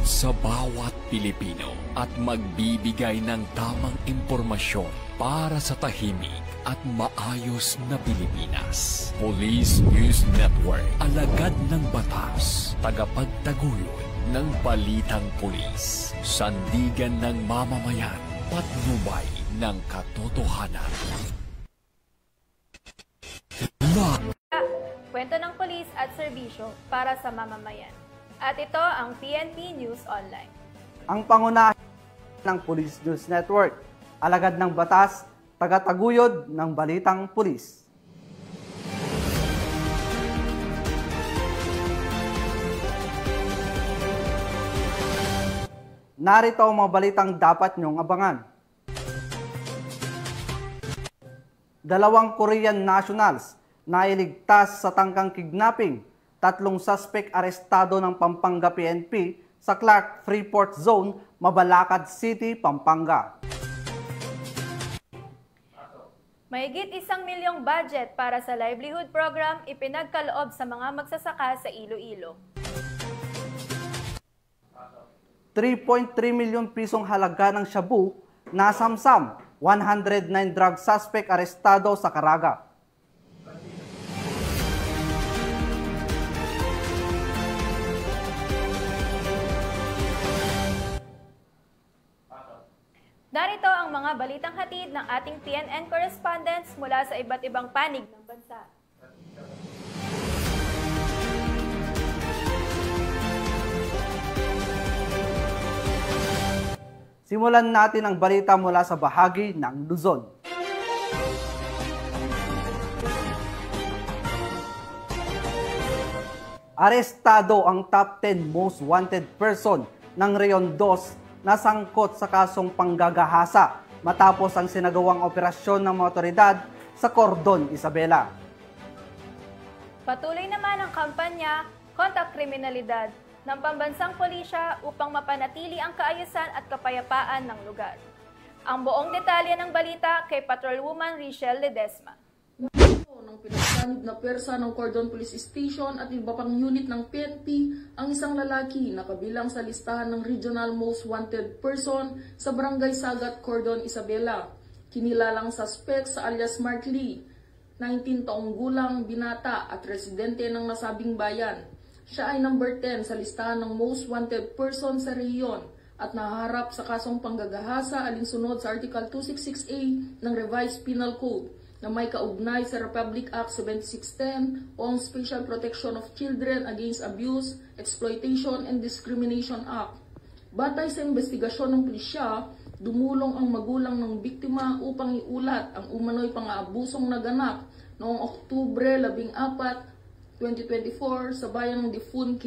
sa bawat Pilipino at magbibigay ng tamang impormasyon para sa tahimik at maayos na Pilipinas. Police News Network, alagad ng batas, tagapagtaguyod ng balitang pulis, sandigan ng mamamayan, patnubay ng katotohanan. Kwento ng pulis at serbisyo para sa mamamayan. At ito ang PNP News Online. Ang pangunahin ng Police News Network, alagad ng batas, tagataguyod ng balitang pulis. Narito ang mga balitang dapat niyong abangan. 2 Korean nationals na iligtas sa tangkang kidnapping, 3 suspect arestado ng Pampanga PNP sa Clark Freeport Zone, Mabalakad City, Pampanga. Mahigit 1 milyong budget para sa livelihood program ipinagkaloob sa mga magsasaka sa Iloilo. 3.3 milyon pisong halaga ng shabu na samsam, 109 drug suspect arestado sa Caraga. Narito ang mga balitang hatid ng ating PNN correspondents mula sa iba't ibang panig ng bansa. Simulan natin ang balita mula sa bahagi ng Luzon. Arestado ang top 10 most wanted person ng Reon 2 na sangkot sa kasong panggagahasa matapos ang sinagawang operasyon ng mga otoridad sa Cordon Isabela. Patuloy naman ang kampanya kontra kriminalidad ng pambansang pulisya upang mapanatili ang kaayusan at kapayapaan ng lugar. Ang buong detalye ng balita kay Patrolwoman Richelle Ledesma. Ng pinagsanib na persa ng Cordon Police Station at iba pang unit ng PNP ang isang lalaki na kabilang sa listahan ng Regional Most Wanted Person sa Barangay Sagat, Cordon Isabela. Kinilalang suspect sa alias Mark Lee, 19 taong gulang, binata at residente ng nasabing bayan. Siya ay number 10 sa listahan ng Most Wanted Person sa rehiyon at naharap sa kasong panggagahasa alinsunod sa Article 266A ng Revised Penal Code na may kaugnay sa Republic Act 7610 o ang Special Protection of Children Against Abuse, Exploitation and Discrimination Act. Batay sa investigasyon ng pulisya, dumulong ang magulang ng biktima upang iulat ang umano'y pang-aabusong naganap noong Oktubre 14, 2024 sa bayan ng Difun,